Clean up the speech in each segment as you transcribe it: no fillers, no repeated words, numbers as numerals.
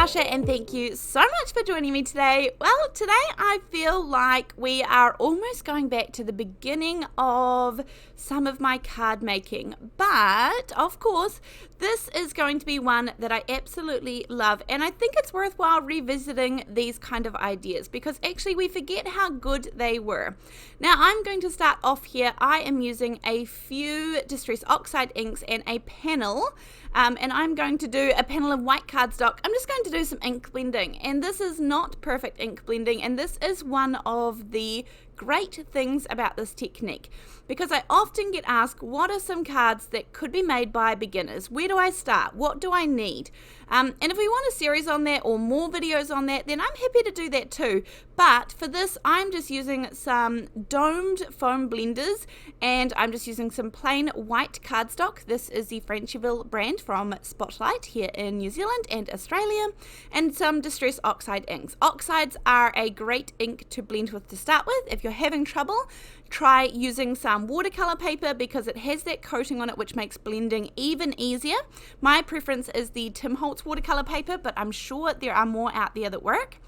Natasha and thank you so much for joining me today. Well, today I feel like we are almost going back to the beginning of some of my card making, but of course this is going to be one that I absolutely love, and I think it's worthwhile revisiting these kind of ideas because actually we forget how good they were. Now I'm going to start off here. I am using a few Distress Oxide inks and a panel, and I'm going to do a panel of white cardstock. I'm just going to do some ink blending, and this is not perfect ink blending, and this is one of the great things about this technique because I often get asked, what are some cards that could be made by beginners? Where do I start? What do I need? And if we want a series on that or more videos on that, then I'm happy to do that too. But for this, I'm just using some domed foam blenders, and I'm just using some plain white cardstock. This is the Frenchville brand from Spotlight here in New Zealand and Australia, and some Distress Oxide inks. Oxides are a great ink to blend with to start with. If you're having trouble, try using some watercolor paper because it has that coating on it which makes blending even easier. My preference is the Tim Holtz watercolor paper, but I'm sure there are more out there that work.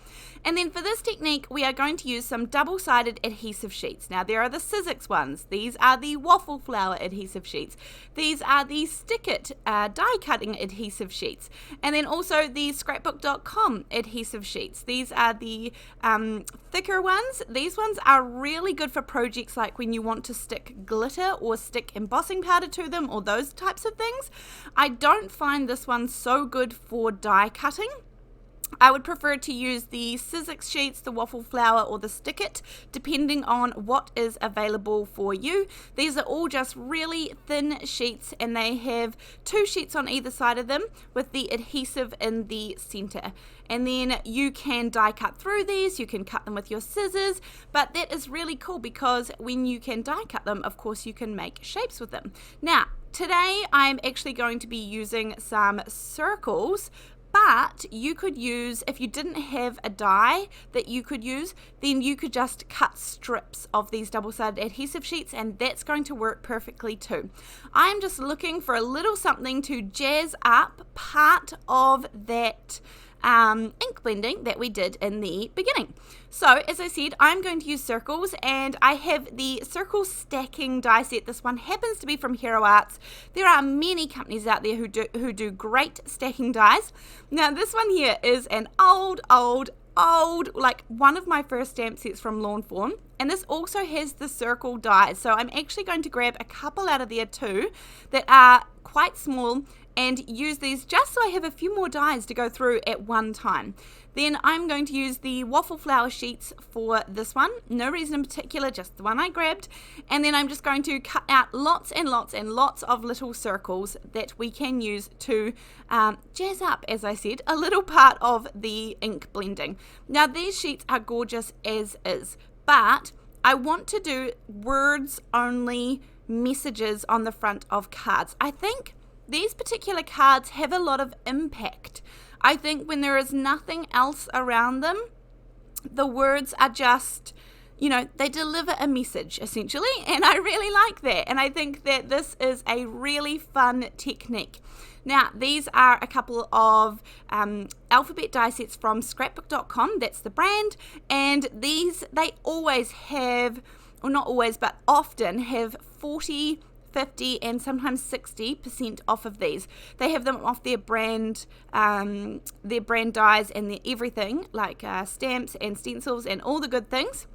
And then for this technique, we are going to use some double-sided adhesive sheets. Now, there are the Sizzix ones. These are the waffle flower adhesive sheets. These are the Stick It die-cutting adhesive sheets. And then also the scrapbook.com adhesive sheets. These are the thicker ones. These ones are really good for projects like when you want to stick glitter or stick embossing powder to them or those types of things. I don't find this one so good for die cutting. I would prefer to use the Sizzix sheets, the waffle flower, or the Stick It, depending on what is available for you. These are all just really thin sheets, and they have 2 sheets on either side of them with the adhesive in the center. And then you can die cut through these, you can cut them with your scissors, but that is really cool because when you can die cut them, of course you can make shapes with them. Now, today I'm actually going to be using some circles, but you could use, if you didn't have a die that you could use, then you could just cut strips of these double-sided adhesive sheets, and that's going to work perfectly too. I'm just looking for a little something to jazz up part of that ink blending that we did in the beginning. So as I said, I'm going to use circles, and I have the circle stacking die set. This one happens to be from Hero Arts. There are many companies out there who do great stacking dies. Now this one here is an old, like one of my first stamp sets from Lawn Fawn, and this also has the circle dies. So I'm actually going to grab a couple out of there too that are quite small and use these just so I have a few more dies to go through at one time. Then I'm going to use the waffle flower sheets for this one. No reason in particular, just the one I grabbed. And then I'm just going to cut out lots and lots and lots of little circles that we can use to jazz up, as I said, a little part of the ink blending. Now these sheets are gorgeous as is, but I want to do words only messages on the front of cards. I think these particular cards have a lot of impact. I think when there is nothing else around them, the words are just, they deliver a message essentially, and I really like that. And I think that this is a really fun technique. Now, these are a couple of alphabet die sets from scrapbook.com, that's the brand, and these, they always have, or not always, but often have 40, 50 and sometimes 60% off of these. They have them off their brand dies and their everything, like stamps and stencils and all the good things.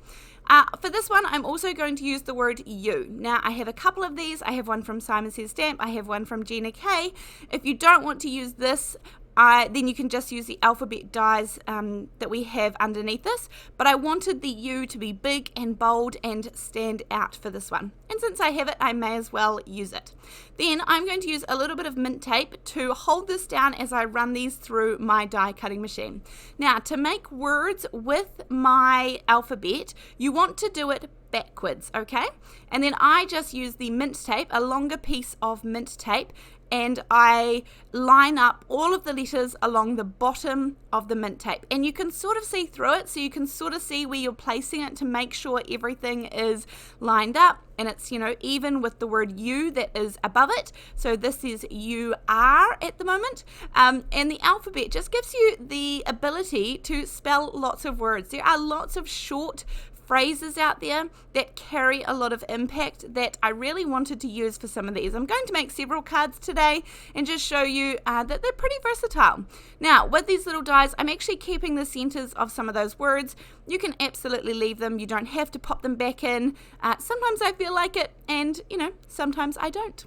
For this one, I'm also going to use the word you. Now, I have a couple of these. I have one from Simon Says Stamp. I have one from Gina K. If you don't want to use this, then you can just use the alphabet dies that we have underneath this, but I wanted the U to be big and bold and stand out for this one, and since I have it, I may as well use it. Then I'm going to use a little bit of mint tape to hold this down as I run these through my die cutting machine. Now, to make words with my alphabet, you want to do it backwards, okay? And then I just use the mint tape, a longer piece of mint tape, and I line up all of the letters along the bottom of the mint tape, and you can sort of see through it, so you can sort of see where you're placing it to make sure everything is lined up and it's, you know, even with the word you that is above it. So this is you are at the moment, and the alphabet just gives you the ability to spell lots of words. There are lots of short phrases out there that carry a lot of impact that I really wanted to use for some of these. I'm going to make several cards today and just show you that they're pretty versatile. Now, with these little dies, I'm actually keeping the centers of some of those words. You can absolutely leave them. You don't have to pop them back in. Sometimes I feel like it, and, you know, sometimes I don't.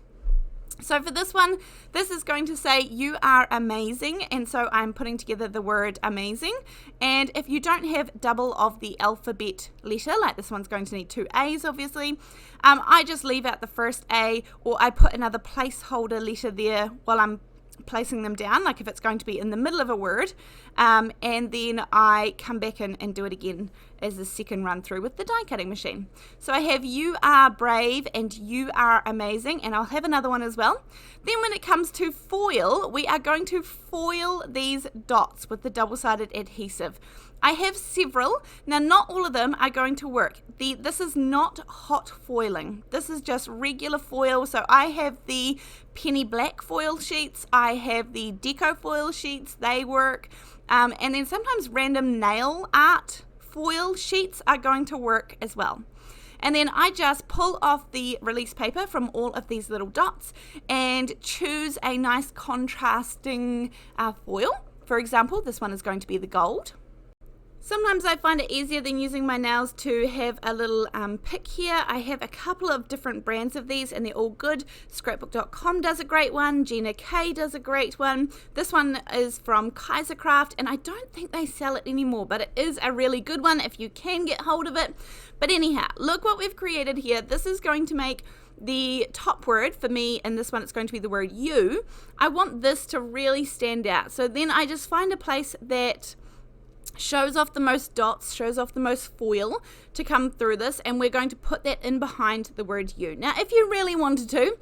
So for this one, this is going to say you are amazing, and so I'm putting together the word amazing. And if you don't have double of the alphabet letter, like this one's going to need 2 A's obviously, I just leave out the first A, or I put another placeholder letter there while I'm placing them down, like if it's going to be in the middle of a word, and then I come back in and do it again as the second run through with the die cutting machine. So I have you are brave and you are amazing, and I'll have another one as well. Then when it comes to foil, we are going to foil these dots with the double-sided adhesive. I have several. Now, not all of them are going to work. This is not hot foiling. This is just regular foil. So I have the penny black foil sheets. I have the deco foil sheets. They work. And then sometimes random nail art foil sheets are going to work as well. And then I just pull off the release paper from all of these little dots and choose a nice contrasting foil. For example, this one is going to be the gold. Sometimes I find it easier than using my nails to have a little pick here. I have a couple of different brands of these and they're all good. Scrapbook.com does a great one. Gina K does a great one. This one is from Kaisercraft and I don't think they sell it anymore, but it is a really good one if you can get hold of it. But anyhow, look what we've created here. This is going to make the top word for me, and this one it's going to be the word you. I want this to really stand out. So then I just find a place that shows off the most dots, shows off the most foil to come through this, and we're going to put that in behind the word you. Now, if you really wanted to,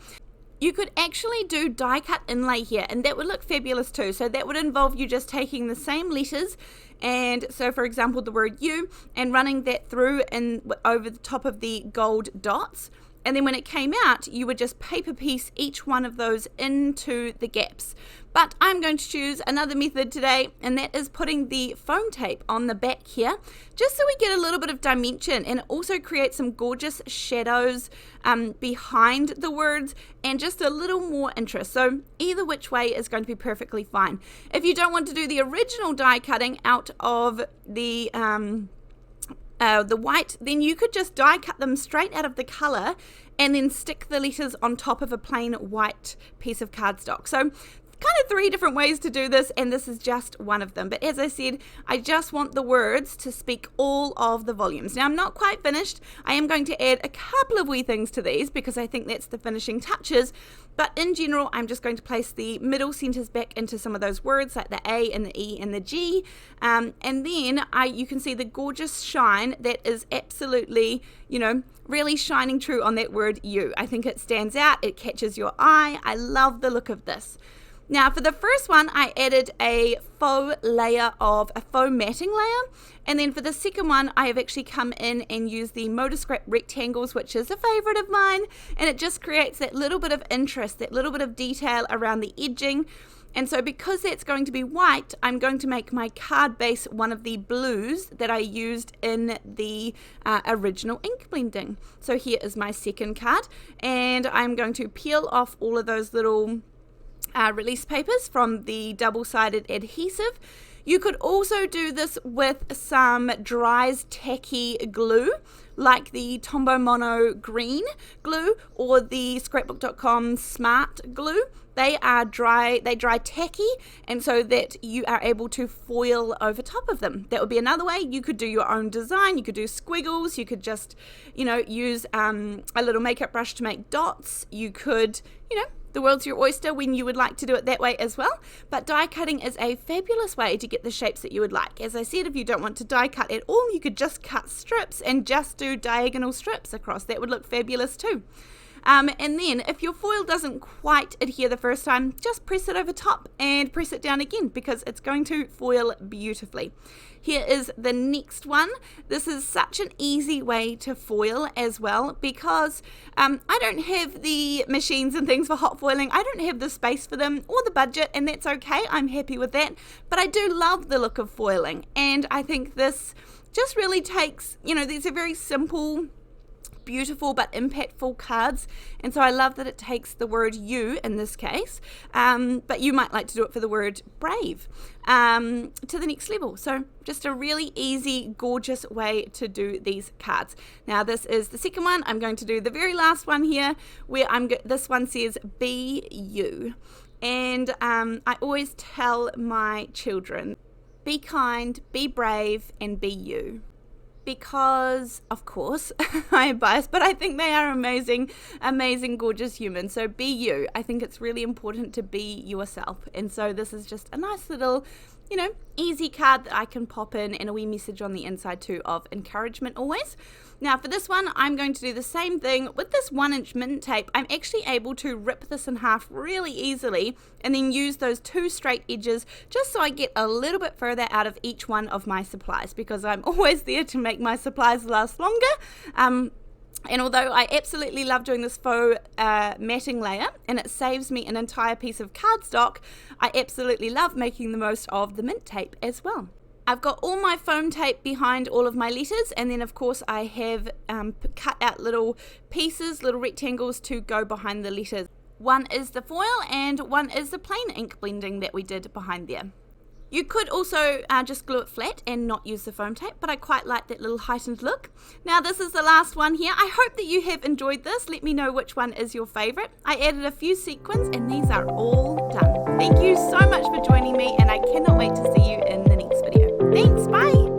you could actually do die cut inlay here, and that would look fabulous too. So that would involve you just taking the same letters, and so for example the word you, and running that through and over the top of the gold dots. And then when it came out, you would just paper piece each one of those into the gaps. But I'm going to choose another method today, and that is putting the foam tape on the back here, just so we get a little bit of dimension, and it also creates some gorgeous shadows behind the words and just a little more interest. So either which way is going to be perfectly fine. If you don't want to do the original die cutting out of the white, then you could just die cut them straight out of the color and then stick the letters on top of a plain white piece of cardstock. So kind of 3 different ways to do this, and this is just one of them. But as I said, I just want the words to speak all of the volumes. Now, I'm not quite finished. I am going to add a couple of wee things to these because I think that's the finishing touches. But in general, I'm just going to place the middle centers back into some of those words like the A and the E and the G. And then you can see the gorgeous shine that is absolutely, you know, really shining true on that word you. I think it stands out. It catches your eye. I love the look of this. Now for the first one, I added a faux matting layer, and then for the second one, I have actually come in and used the Motor Scrap rectangles, which is a favorite of mine, and it just creates that little bit of interest, that little bit of detail around the edging. And so because that's going to be white, I'm going to make my card base one of the blues that I used in the original ink blending. So here is my second card, and I'm going to peel off all of those little release papers from the double-sided adhesive. You could also do this with some dries tacky glue like the Tombow Mono green glue or the Scrapbook.com smart glue. They dry tacky, and so that you are able to foil over top of them. That would be another way. You could do your own design. You could do squiggles. You could just, you know, use a little makeup brush to make dots. You could, you know, the world's your oyster when you would like to do it that way as well. But die cutting is a fabulous way to get the shapes that you would like. As I said, if you don't want to die cut at all, you could just cut strips and just do diagonal strips across. That would look fabulous too. And then if your foil doesn't quite adhere the first time, just press it over top and press it down again, because it's going to foil beautifully. Here is the next one. This is such an easy way to foil as well, because I don't have the machines and things for hot foiling. I don't have the space for them or the budget, and that's okay. I'm happy with that. But I do love the look of foiling, and I think this just really takes, these are very simple, beautiful but impactful cards, and so I love that it takes the word you in this case, but you might like to do it for the word brave to the next level. So just a really easy, gorgeous way to do these cards. Now this is the second one. I'm going to do the very last one here, where this one says be you, and I always tell my children, be kind, be brave, and be you. Because, of course, I am biased, but I think they are amazing, gorgeous humans. So be you. I think it's really important to be yourself. And so this is just a nice little, easy card that I can pop in, and a wee message on the inside too of encouragement always. Now for this one, I'm going to do the same thing. With this 1-inch mint tape, I'm actually able to rip this in half really easily and then use those 2 straight edges just so I get a little bit further out of each one of my supplies, because I'm always there to make my supplies last longer. And although I absolutely love doing this faux matting layer, and it saves me an entire piece of cardstock, I absolutely love making the most of the mint tape as well. I've got all my foam tape behind all of my letters, and then of course I have cut out little pieces, little rectangles to go behind the letters. One is the foil and one is the plain ink blending that we did behind there. You could also just glue it flat and not use the foam tape, but I quite like that little heightened look. Now this is the last one here. I hope that you have enjoyed this. Let me know which one is your favourite. I added a few sequins and these are all done. Thank you so much for joining me, and I cannot wait to see you in the next video. Thanks, bye!